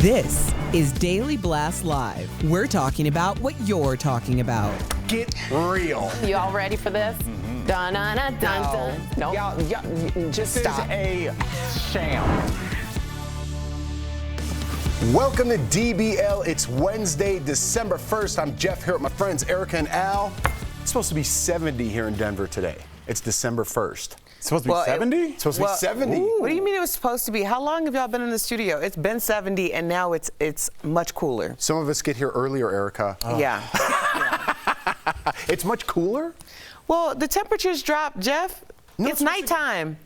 This is Daily Blast Live. We're talking about what you're talking about. Get real. You all ready for this? Dun, dun, dun, dun, dun. No. Y'all, Just this stop. is a sham. Welcome to DBL. It's Wednesday, December 1st. I'm Jeff here with my friends Erica and Al. It's supposed to be 70 here in Denver today. It's December 1st. It's supposed to be 70? It's supposed to be 70. What do you mean it was supposed to be? How long have y'all been in the studio? It's been 70 and now it's much cooler. Some of us get here earlier, Erica. Yeah. It's much cooler? Well, the temperatures dropped, Jeff. No, it's nighttime.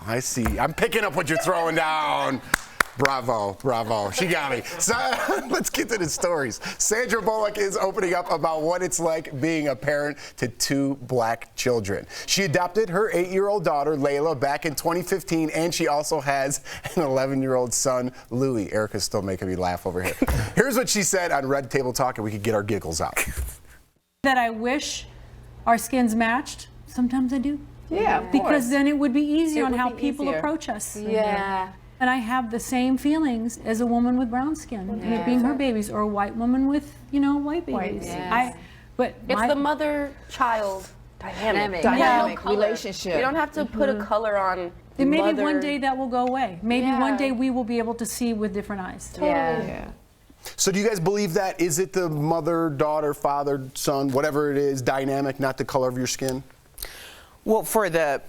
I see. I'm picking up what you're throwing down. Bravo, bravo. She got me. So let's get to the stories. Sandra Bullock is opening up about what it's like being a parent to two black children. She adopted her 8-year-old daughter, Layla, back in 2015, and she also has an 11-year-old son, Louis. Erica's still making me laugh over here. Here's what she said on Red Table Talk, and we could get our giggles out. That I wish our skins matched. Sometimes I do. Yeah, of because course. then it would be easier It on would how be people easier. approach us. Yeah. And I have the same feelings as a woman with brown skin, Yeah. being her babies, or a white woman with, white babies. yes. But It's my, the mother-child dynamic. Dynamic Color. relationship. You don't have to put a color on and maybe mother. one day that will go away. Maybe Yeah. one day we will be able to see with different eyes. Yeah. So do you guys believe that? Is it the mother, daughter, father, son, whatever it is, dynamic, not the color of your skin? Well, for the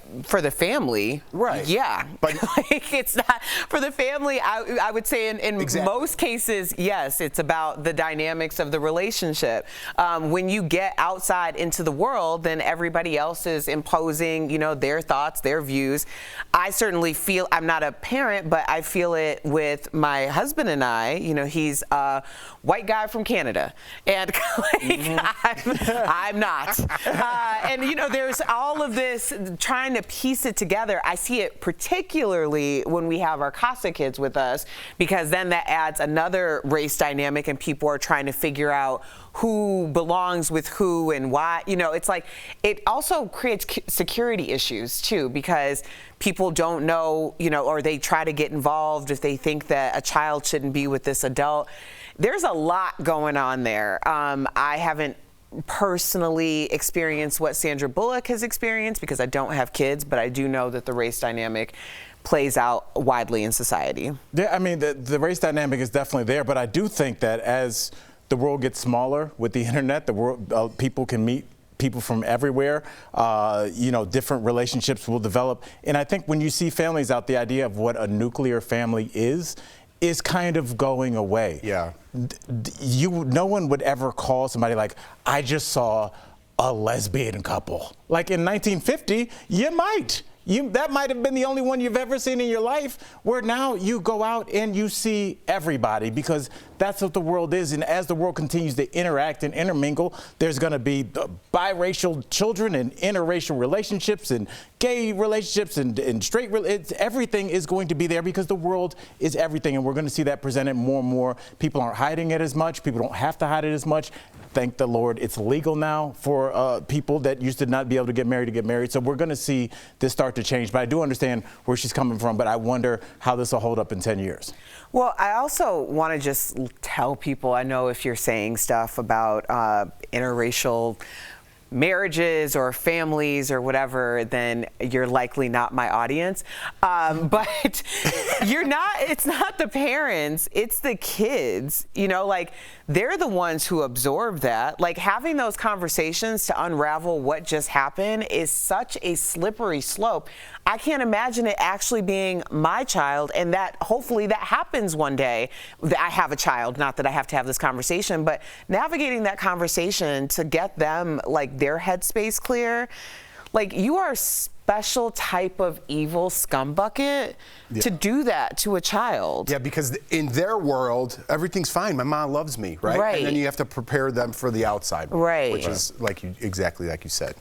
family, Right. Yeah, But- like it's not for the family. I would say in Exactly. most cases, yes, it's about the dynamics of the relationship. When you get outside into the world, then everybody else is imposing, their thoughts, their views. I certainly feel I'm not a parent, but I feel it with my husband and I. He's a white guy from Canada, and I'm not. And there's all of this trying to piece it together. I see it particularly when we have our CASA kids with us, because then that adds another race dynamic and people are trying to figure out who belongs with who and why. It's like it also creates security issues too, because people don't know, or they try to get involved if they think that a child shouldn't be with this adult. There's a lot going on there. I haven't personally experienced what Sandra Bullock has experienced because I don't have kids, but I do know that the race dynamic plays out widely in society. Yeah, I mean, the race dynamic is definitely there, but I do think that as the world gets smaller with the internet, the world, people can meet people from everywhere, different relationships will develop. And I think when you see families out, the idea of what a nuclear family is kind of going away. Yeah. No one would ever call somebody like, I just saw a lesbian couple. Like in 1950, you might. That might have been the only one you've ever seen in your life, where now you go out and you see everybody, because that's what the world is. And as the world continues to interact and intermingle, there's going to be biracial children and interracial relationships and gay relationships and straight everything is going to be there, because the world is everything. And we're going to see that presented more and more. People aren't hiding it as much. People don't have to hide it as much. Thank the Lord, it's legal now for people that used to not be able to get married. So we're going to see this start to change. But I do understand where she's coming from, but I wonder how this will hold up in 10 years. Well, I also want to just tell people, I know if you're saying stuff about interracial marriages or families or whatever, then you're likely not my audience. But it's not the parents, it's the kids, they're the ones who absorb that. Like, having those conversations to unravel what just happened is such a slippery slope. I can't imagine it actually being my child, and that hopefully that happens one day. That I have a child, not that I have to have this conversation, but navigating that conversation to get them, like, their headspace clear. Like, you are a special type of evil scumbucket to do that to a child. Yeah, because in their world, everything's fine. My mom loves me, right? Right. And then you have to prepare them for the outside world, Right. which is exactly like you said.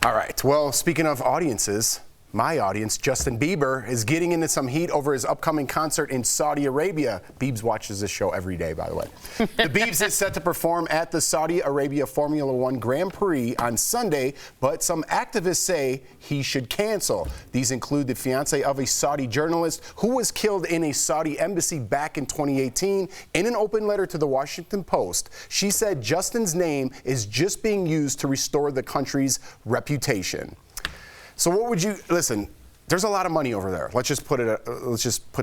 All right. Well, speaking of audiences, my audience, Justin Bieber, is getting into some heat over his upcoming concert in Saudi Arabia. Biebs watches this show every day, by the way. The Biebs is set to perform at the Saudi Arabia Formula One Grand Prix on Sunday, but some activists say he should cancel. These include the fiance of a Saudi journalist who was killed in a Saudi embassy back in 2018. In an open letter to the Washington Post, she said Justin's name is just being used to restore the country's reputation. So what would you, listen, there's a lot of money over there. Let's just put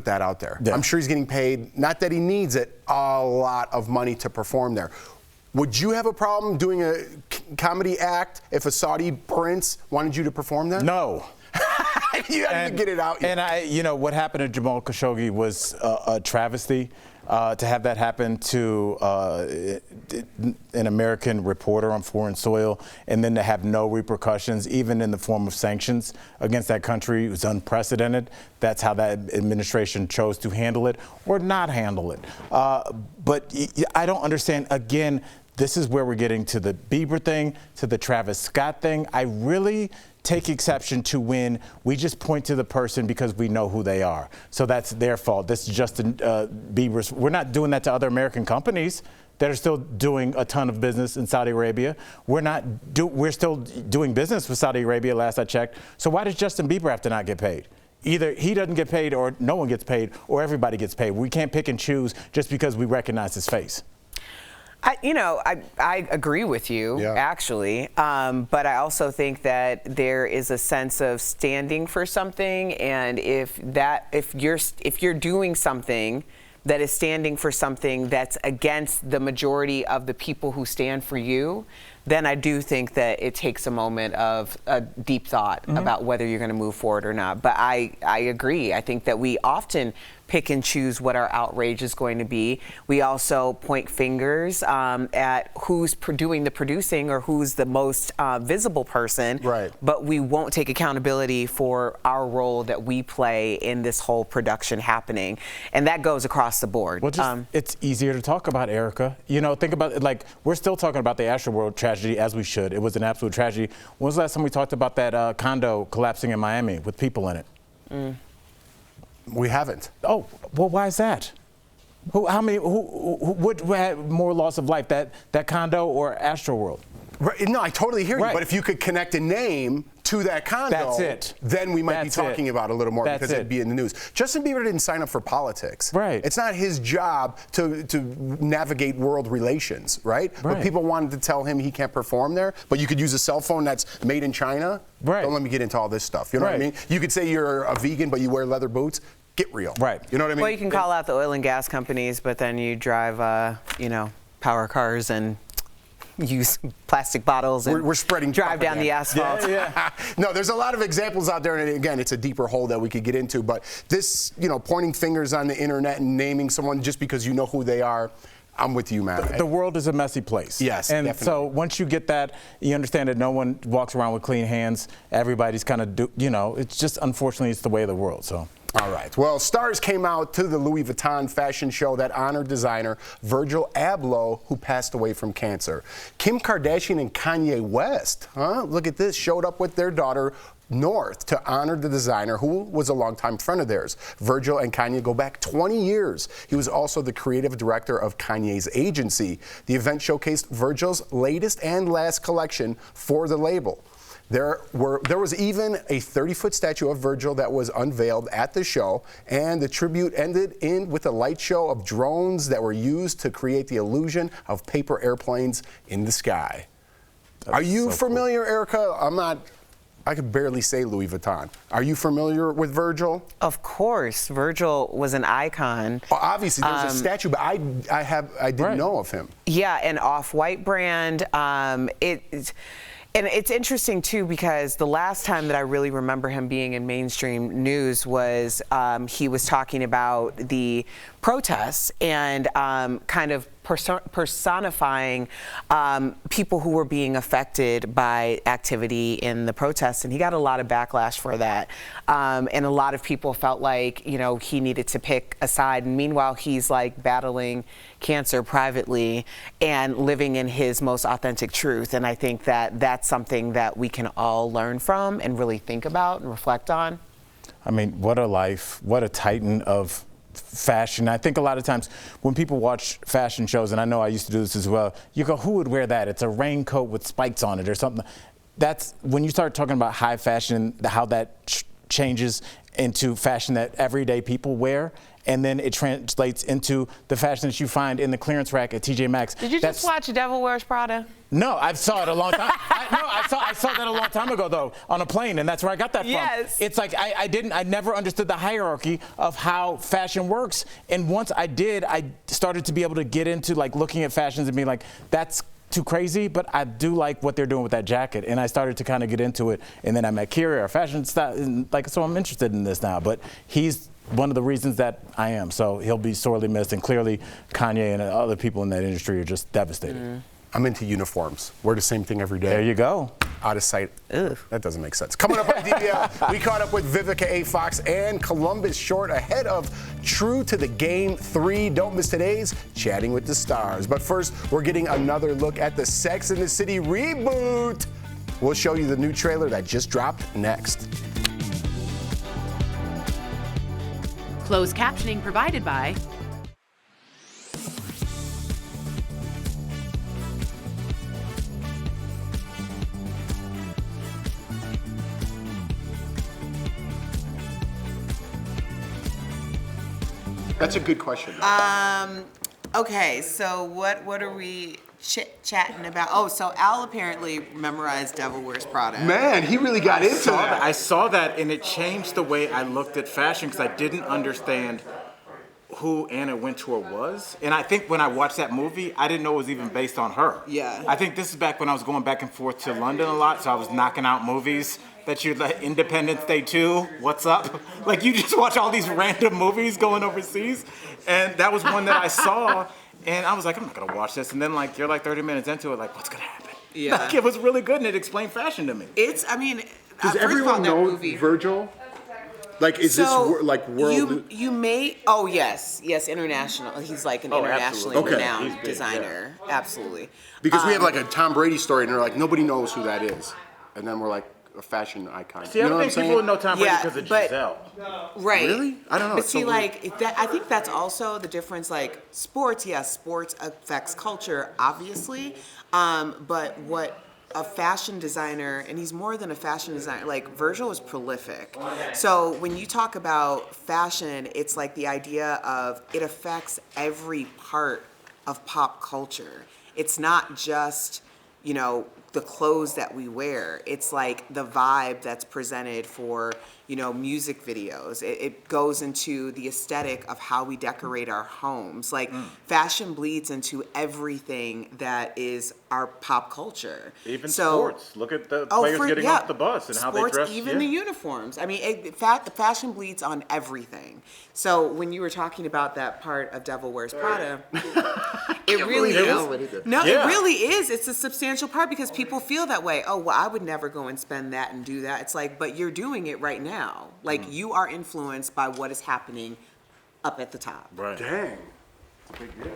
that out there. Yeah. I'm sure he's getting paid, not that he needs it, a lot of money to perform there. Would you have a problem doing a comedy act if a Saudi prince wanted you to perform there? No. You had to get it out. And you know, what happened to Jamal Khashoggi was a travesty. To have that happen to an American reporter on foreign soil, and then to have no repercussions, even in the form of sanctions against that country, was unprecedented. That's how that administration chose to handle it or not handle it. But I don't understand, again, this is where we're getting to the Bieber thing, to the Travis Scott thing. I really take exception to when we just point to the person because we know who they are. So that's their fault. This is Justin Bieber's. We're not doing that to other American companies that are still doing a ton of business in Saudi Arabia. We're still doing business with Saudi Arabia, last I checked. So why does Justin Bieber have to not get paid? Either he doesn't get paid or no one gets paid or everybody gets paid. We can't pick and choose just because we recognize his face. I agree with you, actually, but I also think that there is a sense of standing for something, and if you're doing something that is standing for something that's against the majority of the people who stand for you, then I do think that it takes a moment of a deep thought about whether you're going to move forward or not. But I agree. I think that we often pick and choose what our outrage is going to be. We also point fingers at who's doing the producing or who's the most visible person. Right. But we won't take accountability for our role that we play in this whole production happening. And that goes across the board. Well, it's easier to talk about, Erica. You know, think about it, like, we're still talking about the Astroworld tragedy, as we should. It was an absolute tragedy. When was the last time we talked about that condo collapsing in Miami with people in it? We haven't. Oh, well, why is that? Who would have more loss of life, that condo or Astroworld? Right, no, I totally hear you. But if you could connect a name to that condo, then we might be talking about it a little more because it'd be in the news. Justin Bieber didn't sign up for politics. Right. It's not his job to navigate world relations, right? But people wanted to tell him he can't perform there, but you could use a cell phone that's made in China. Right. Don't let me get into all this stuff. You know what I mean? You could say you're a vegan, but you wear leather boots. Get real. Right. You know what I mean? Well, you can call out the oil and gas companies, but then you drive, power cars and use plastic bottles and we're spreading drive down the asphalt. No, there's a lot of examples out there, and again, it's a deeper hole that we could get into, but this, pointing fingers on the internet and naming someone just because you know who they are, I'm with you, man. The world is a messy place. Yes, and definitely. So once you get that, you understand that no one walks around with clean hands. Everybody's kind of, it's just, unfortunately, it's the way of the world, so. All right. Well, stars came out to the Louis Vuitton fashion show that honored designer Virgil Abloh, who passed away from cancer. Kim Kardashian and Kanye West, look at this, showed up with their daughter North to honor the designer who was a longtime friend of theirs. Virgil and Kanye go back 20 years. He was also the creative director of Kanye's agency. The event showcased Virgil's latest and last collection for the label. There was even a 30-foot statue of Virgil that was unveiled at the show, and the tribute ended with a light show of drones that were used to create the illusion of paper airplanes in the sky. Are you familiar, Erica? I could barely say Louis Vuitton. Are you familiar with Virgil? Of course. Virgil was an icon. Well, obviously, there's a statue, but I didn't know of him. Yeah, an Off-White brand. And it's interesting, too, because the last time that I really remember him being in mainstream news was he was talking about the protests and kind of personifying people who were being affected by activity in the protests, and he got a lot of backlash for that. And a lot of people felt like, you know, he needed to pick a side. And meanwhile, he's like battling cancer privately and living in his most authentic truth. And I think that that's something that we can all learn from and really think about and reflect on. I mean, what a life, what a titan of fashion. I think a lot of times when people watch fashion shows, and I know I used to do this as well, you go, who would wear that? It's a raincoat with spikes on it or something. That's when you start talking about high fashion, how that changes into fashion that everyday people wear. And then it translates into the fashion that you find in the clearance rack at TJ Maxx. Did you just watch Devil Wears Prada? No, I saw it a long time. I saw that a long time ago though, on a plane, and that's where I got that from. Yes. It's like I never understood the hierarchy of how fashion works, and once I did, I started to be able to get into like looking at fashions and being like, that's too crazy, but I do like what they're doing with that jacket, and I started to kind of get into it, and then I met Kiri, our fashion style, and like so I'm interested in this now. But he's one of the reasons that I am, so he'll be sorely missed, and clearly Kanye and other people in that industry are just devastated. I'm into uniforms. Wear the same thing every day. There you go. Out of sight. Ugh. That doesn't make sense. Coming up on DBL, we caught up with Vivica A. Fox and Columbus Short ahead of True to the Game 3. Don't miss today's Chatting with the Stars. But first, we're getting another look at the Sex and the City reboot. We'll show you the new trailer that just dropped next. Closed captioning provided by That's a good question. Okay, so what are we chatting about? Oh, so Al apparently memorized Devil Wears Prada. Man, he really got into that. I saw that, and it changed the way I looked at fashion because I didn't understand who Anna Wintour was. And I think when I watched that movie, I didn't know it was even based on her. Yeah. I think this is back when I was going back and forth to London a lot, so I was knocking out movies that you'd like, Independence Day 2, what's up? Like, you just watch all these random movies going overseas. And that was one that I saw, and I was like, I'm not gonna watch this. And then like, you're like 30 minutes into it, like, what's gonna happen? Yeah. Like, it was really good, and it explained fashion to me. It's, I mean, Does everyone know Virgil? Like, is so this like world? You may, oh yes, international. He's like an internationally absolutely. Okay. renowned He's big, designer. yeah. Absolutely. Because we have like a Tom Brady story, and they're like, nobody knows who that is. And then we're like, a fashion icon. See, I don't think people would know Tom Brady because of Giselle. Right. Really? I don't know. But It's see, so like, I think that's also the difference. Like, sports, yes, sports affects culture, obviously. But what a fashion designer, and he's more than a fashion designer, like, Virgil is prolific. So when you talk about fashion, it's like the idea of it affects every part of pop culture. It's not just, you know, the clothes that we wear. It's like the vibe that's presented for, you know, music videos. It goes into the aesthetic of how we decorate our homes. Like, fashion bleeds into everything that is our pop culture. Even sports. Look at the players getting off the bus and how they dress. Even the uniforms. I mean, the fashion bleeds on everything. So when you were talking about that part of Devil Wears Prada, it really is. No, it really is. It's a substantial part because people feel that way. Oh, well, I would never go and spend that and do that. It's like, but you're doing it right now. Like, you are influenced by what is happening up at the top. Right. Dang. It's a big deal.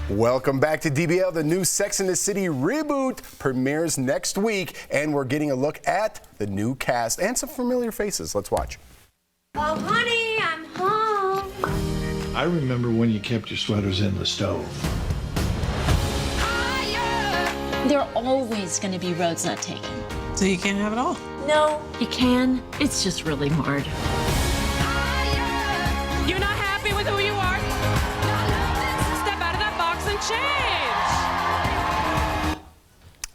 Welcome back to DBL. The new Sex and the City reboot premieres next week, and we're getting a look at the new cast and some familiar faces. Let's watch. Oh, honey, I'm home. I remember when you kept your sweaters in the stove. There are always going to be roads not taken. So you can't have it all? No, you can. It's just really hard. You're not happy with who you are? Step out of that box and change.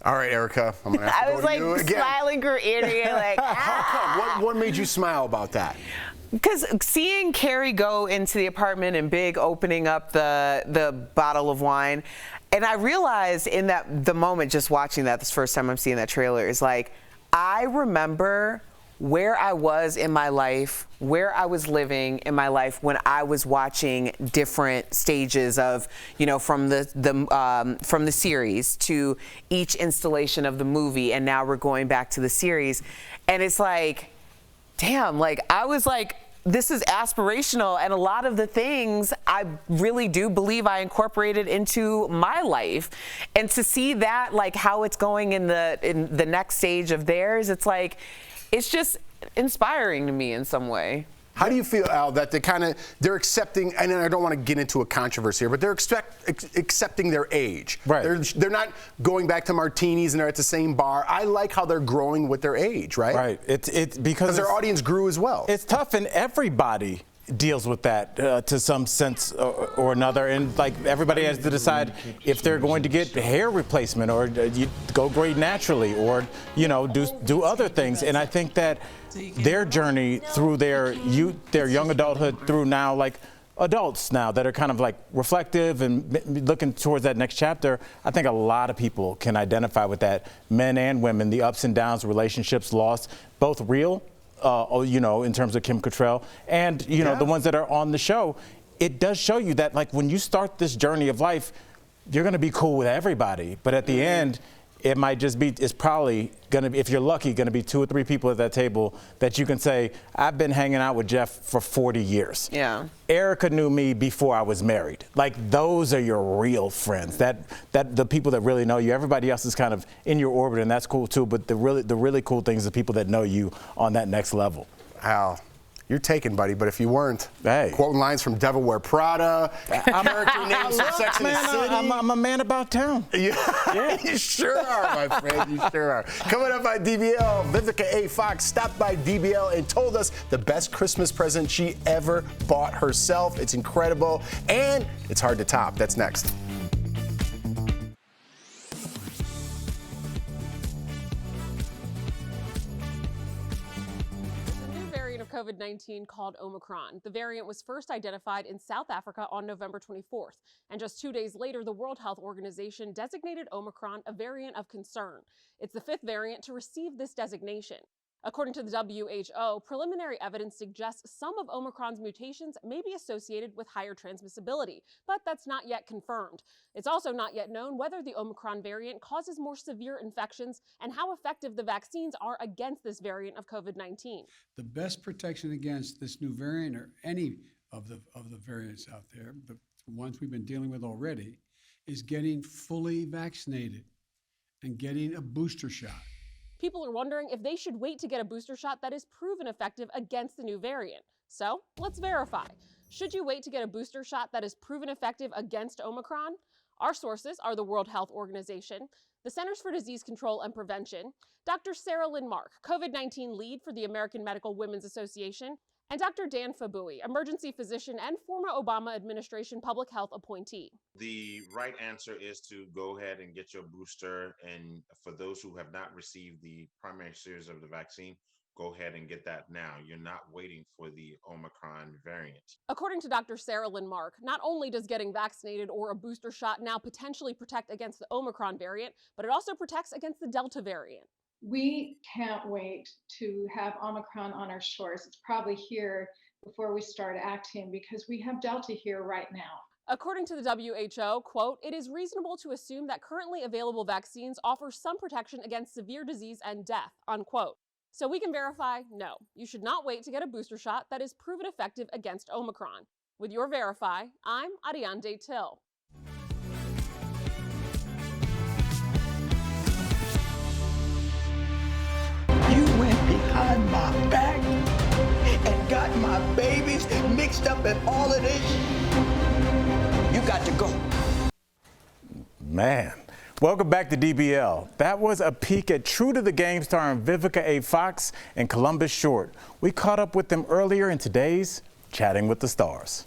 All right, Erica, I'm gonna have to I go was to like you again. smiling from ear to ear, like, How come? What made you smile about that? Because seeing Carrie go into the apartment and Big opening up the bottle of wine, and I realized in the moment just watching that, this first time I'm seeing that trailer, is like, I remember where I was in my life, where I was living in my life when I was watching different stages of, from the series to each installation of the movie, and now we're going back to the series, and it's like, damn, like I was like, this is aspirational, and a lot of the things I really do believe I incorporated into my life, and to see that, like how it's going in the next stage of theirs, it's like, it's just inspiring to me in some way. How do you feel, Al, that they're accepting, and I don't want to get into a controversy here, but they're accepting their age. Right. They're not going back to martinis and they're at the same bar. I like how they're growing with their age, right? Right. It's because their audience grew as well. It's tough, and everybody deals with that to some sense or another, and like everybody has to decide if they're going to get hair replacement, or you go grade naturally, or do other things. And I think that their journey through their youth, their young adulthood, through now like adults now that are kind of like reflective and looking towards that next chapter, I think a lot of people can identify with that, men and women, the ups and downs, relationships, loss, both real, in terms of Kim Cattrall, and the ones that are on the show. It does show you that, like, when you start this journey of life, you're going to be cool with everybody, but at the end, it might just be, it's probably going to be, if you're lucky, going to be 2 or 3 people at that table that you can say, I've been hanging out with Jeff for 40 years. Yeah. Erica knew me before I was married. Like, those are your real friends. That the people that really know you. Everybody else is kind of in your orbit, and that's cool too. But the really cool things are the people that know you on that next level. Al, you're taken, buddy, but if you weren't, hey, quoting lines from Devil Wear Prada, character names from Sex and the City. I'm a man about town. Yeah. You sure are, my friend. You sure are. Coming up on DBL, Vivica A. Fox stopped by DBL and told us the best Christmas present she ever bought herself. It's incredible, and it's hard to top. That's next. COVID-19 called Omicron. The variant was first identified in South Africa on November 24th, and just 2 days later, the World Health Organization designated Omicron a variant of concern. It's the 5th variant to receive this designation. According to the WHO, preliminary evidence suggests some of Omicron's mutations may be associated with higher transmissibility, but that's not yet confirmed. It's also not yet known whether the Omicron variant causes more severe infections and how effective the vaccines are against this variant of COVID-19. The best protection against this new variant, or any of the variants out there, the ones we've been dealing with already, is getting fully vaccinated and getting a booster shot. People are wondering if they should wait to get a booster shot that is proven effective against the new variant. So let's verify. Should you wait to get a booster shot that is proven effective against Omicron? Our sources are the World Health Organization, the Centers for Disease Control and Prevention, Dr. Sarah Lynn Mark, COVID-19 lead for the American Medical Women's Association, and Dr. Dan Fabui, emergency physician and former Obama administration public health appointee. The right answer is to go ahead and get your booster. And for those who have not received the primary series of the vaccine, go ahead and get that now. You're not waiting for the Omicron variant. According to Dr. Sarah Lynn Mark, not only does getting vaccinated or a booster shot now potentially protect against the Omicron variant, but it also protects against the Delta variant. We can't wait to have Omicron on our shores. It's probably here before we start acting, because we have Delta here right now. According to the WHO, quote, it is reasonable to assume that currently available vaccines offer some protection against severe disease and death, unquote. So we can verify, no, you should not wait to get a booster shot that is proven effective against Omicron. With your Verify, I'm Ariane Till. You went behind my back and got my babies mixed up in all of this. You got to go. Man. Welcome back to DBL. That was a peek at True to the Game starring Vivica A. Fox and Columbus Short. We caught up with them earlier in today's Chatting with the Stars.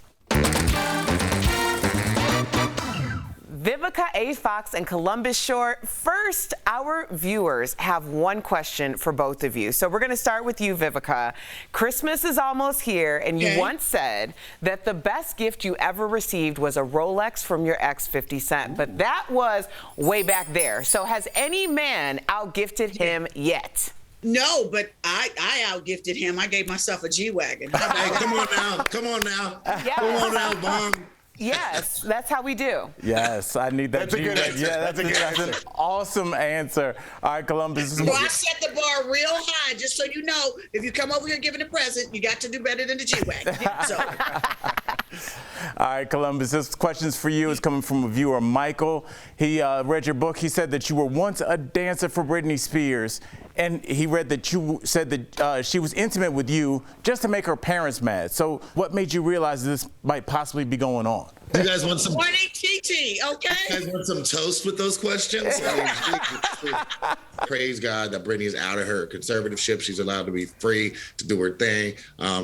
Vivica A. Fox and Columbus Short. First, our viewers have one question for both of you. So we're going to start with you, Vivica. Christmas is almost here, and you once said that the best gift you ever received was a Rolex from your ex, 50 Cent. But that was way back there. So has any man outgifted him yet? No, but I outgifted him. I gave myself a G-Wagon. Hey, come on now. Come on now. Yes. Come on now, Bomb. Yes, that's how we do. Yes, I need that. That's a good answer. Yeah, That's a good answer. an awesome answer. All right, Columbus. Well, I set the bar real high, just so you know. If you come over here giving a present, you got to do better than the G-Wagon. So. All right, Columbus, this question's for you. It's coming from a viewer, Michael. He read your book. He said that you were once a dancer for Britney Spears, and he read that you said that she was intimate with you just to make her parents mad. So what made you realize this might possibly be going on? You guys want some? Morning, TT, okay? You guys want some toast with those questions? Praise God that Britney is out of her conservatorship. She's allowed to be free to do her thing.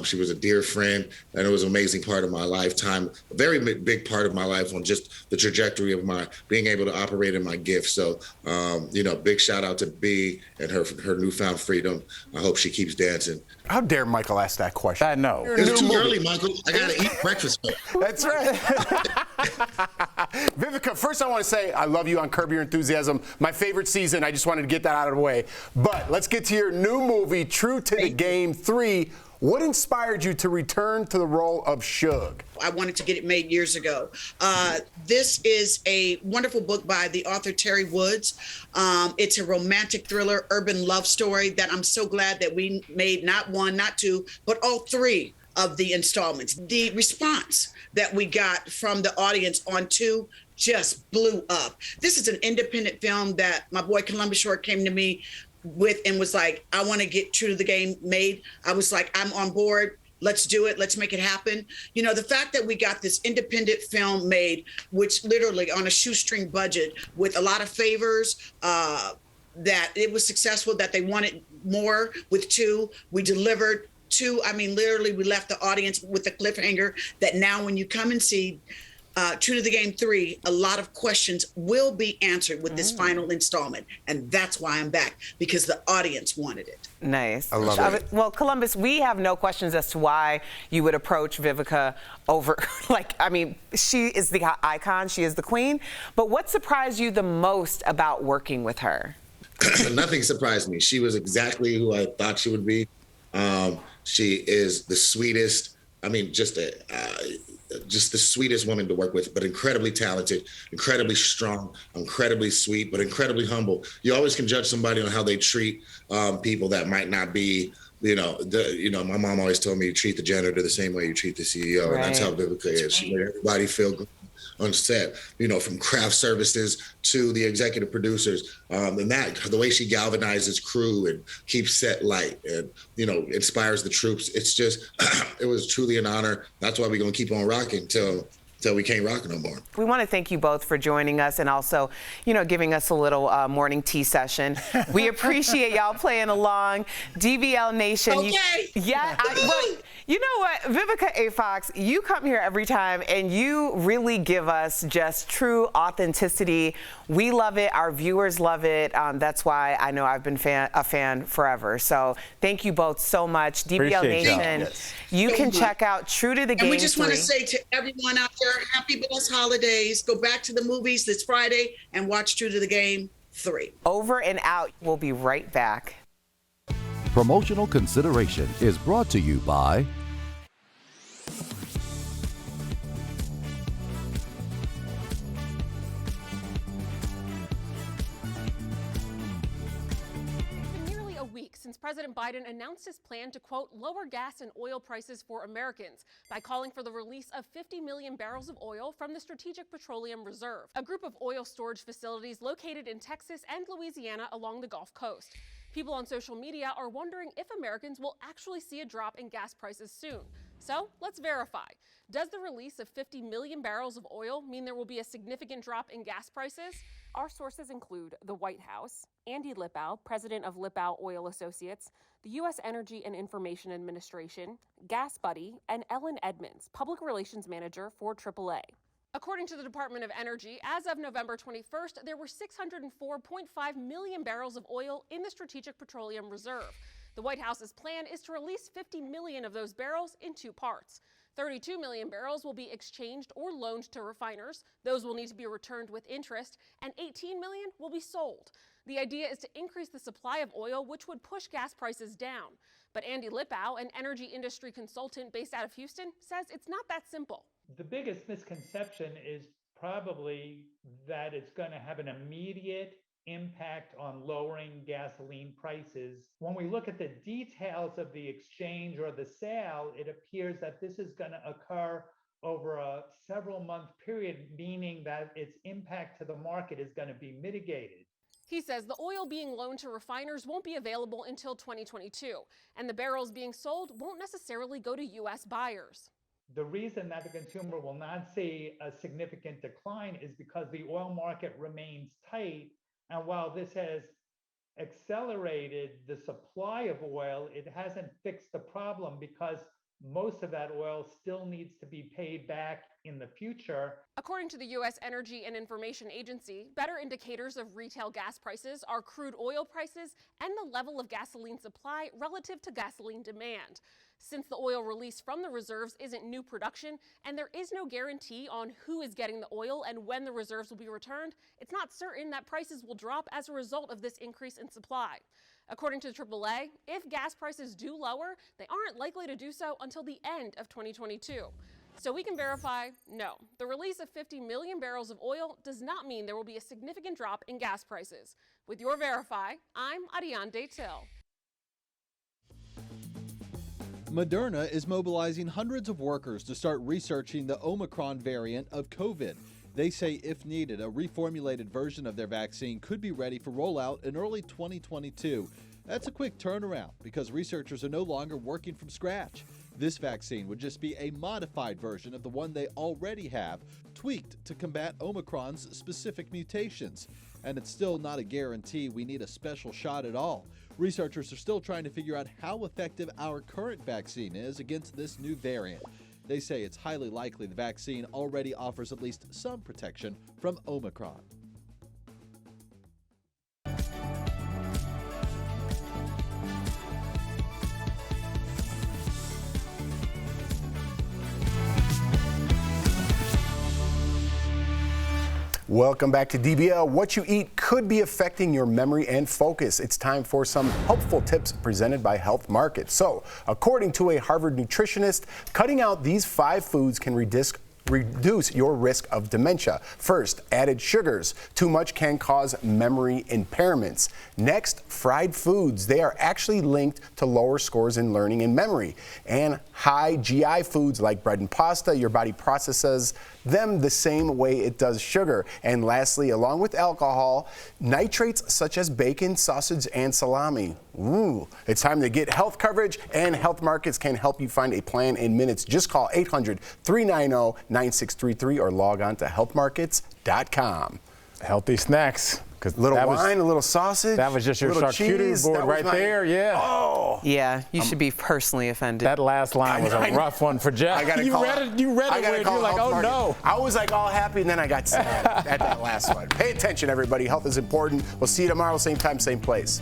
She was a dear friend, and it was an amazing part of my lifetime, a very big part of my life on just the trajectory of my being able to operate in my gift. So, big shout out to B and her newfound freedom. I hope she keeps dancing. How dare Michael ask that question? I know. It's too early, Michael. I got to eat breakfast. That's right. Vivica, first I want to say I love you on Curb Your Enthusiasm. My favorite season. I just wanted to get that out of the way. But let's get to your new movie, True to the Game 3. What inspired you to return to the role of Suge? I wanted to get it made years ago. This is a wonderful book by the author Terry Woods. It's a romantic thriller, urban love story that I'm so glad that we made not one, not two, but all three of the installments. The response that we got from the audience on 2 just blew up. This is an independent film that my boy Columbus Short came to me with and was like, I want to get True to the Game made. I was like, I'm on board. Let's do it. Let's make it happen. You know, the fact that we got this independent film made, which literally on a shoestring budget with a lot of favors, that it was successful, that they wanted more with 2. We delivered 2. I mean, literally, we left the audience with a cliffhanger that now when you come and see True to the Game 3, a lot of questions will be answered with this final installment. And that's why I'm back, because the audience wanted it. Nice. I love it. Well, Columbus, we have no questions as to why you would approach Vivica over, she is the icon, she is the queen. But what surprised you the most about working with her? Nothing surprised me. She was exactly who I thought she would be. She is the sweetest. I mean, just the sweetest woman to work with, but incredibly talented, incredibly strong, incredibly sweet, but incredibly humble. You always can judge somebody on how they treat people that might not be, my mom always told me you treat the janitor the same way you treat the CEO, and that's how Vivica is. She made everybody feel good on set, from craft services to the executive producers, and the way she galvanizes crew and keeps set light and, inspires the troops. It's just, it was truly an honor. That's why we're going to keep on rocking till we can't rock no more. We want to thank you both for joining us and also, giving us a little morning tea session. We appreciate y'all playing along. DBL Nation. Okay. You know what, Vivica A. Fox, you come here every time and you really give us just true authenticity. We love it. Our viewers love it. That's why I know I've been a fan forever. So thank you both so much. DBL Nation, you can check out True to the Game. And we just want to 3. say to everyone out there, happy blessed holidays. Go back to the movies this Friday and watch True to the Game 3. Over and out. We'll be right back. Promotional consideration is brought to you by since President Biden announced his plan to, quote, lower gas and oil prices for Americans by calling for the release of 50 million barrels of oil from the Strategic Petroleum Reserve, a group of oil storage facilities located in Texas and Louisiana along the Gulf Coast. People on social media are wondering if Americans will actually see a drop in gas prices soon. So let's verify. Does the release of 50 million barrels of oil mean there will be a significant drop in gas prices? Our sources include the White House, Andy Lippow, president of Lippow Oil Associates, the U.S. Energy and Information Administration, Gas Buddy, and Ellen Edmonds, public relations manager for AAA. According to the Department of Energy, as of November 21st, there were 604.5 million barrels of oil in the Strategic Petroleum Reserve. The White House's plan is to release 50 million of those barrels in two parts. 32 million barrels will be exchanged or loaned to refiners. Those will need to be returned with interest, and 18 million will be sold. The idea is to increase the supply of oil, which would push gas prices down. But Andy Lippow, an energy industry consultant based out of Houston, says it's not that simple. The biggest misconception is probably that it's going to have an immediate impact on lowering gasoline prices. When we look at the details of the exchange or the sale, it appears that this is going to occur over a several-month period, meaning that its impact to the market is going to be mitigated. He says the oil being loaned to refiners won't be available until 2022, and the barrels being sold won't necessarily go to U.S. buyers. The reason that the consumer will not see a significant decline is because the oil market remains tight. And while this has accelerated the supply of oil, it hasn't fixed the problem because most of that oil still needs to be paid back in the future. According to the U.S. Energy and Information Agency, better indicators of retail gas prices are crude oil prices and the level of gasoline supply relative to gasoline demand. Since the oil released from the reserves isn't new production and there is no guarantee on who is getting the oil and when the reserves will be returned, it's not certain that prices will drop as a result of this increase in supply. According to AAA, if gas prices do lower, they aren't likely to do so until the end of 2022. So we can verify, no, the release of 50 million barrels of oil does not mean there will be a significant drop in gas prices. With your Verify, I'm Ariane Till. Moderna is mobilizing hundreds of workers to start researching the Omicron variant of COVID. They say if needed, a reformulated version of their vaccine could be ready for rollout in early 2022. That's a quick turnaround because researchers are no longer working from scratch. This vaccine would just be a modified version of the one they already have, tweaked to combat Omicron's specific mutations. And it's still not a guarantee we need a special shot at all. Researchers are still trying to figure out how effective our current vaccine is against this new variant. They say it's highly likely the vaccine already offers at least some protection from Omicron. Welcome back to DBL. What you eat could be affecting your memory and focus. It's time for some helpful tips presented by Health Market. So, according to a Harvard nutritionist, cutting out these 5 foods can reduce your risk of dementia. First, added sugars. Too much can cause memory impairments. Next, fried foods. They are actually linked to lower scores in learning and memory. And high GI foods like bread and pasta, your body processes them the same way it does sugar. And lastly, along with alcohol, nitrates such as bacon, sausage, and salami. Ooh, it's time to get health coverage, and Health Markets can help you find a plan in minutes. Just call 800-390-9633 or log on to healthmarkets.com. Healthy snacks. A little wine, a little sausage. That was just your charcuterie board right there, yeah. Oh. Yeah, you should be personally offended. That last line was a rough one for Jeff. You read it weird. You're like, oh no. I was like all happy, and then I got sad at that last one. Pay attention, everybody. Health is important. We'll see you tomorrow, same time, same place.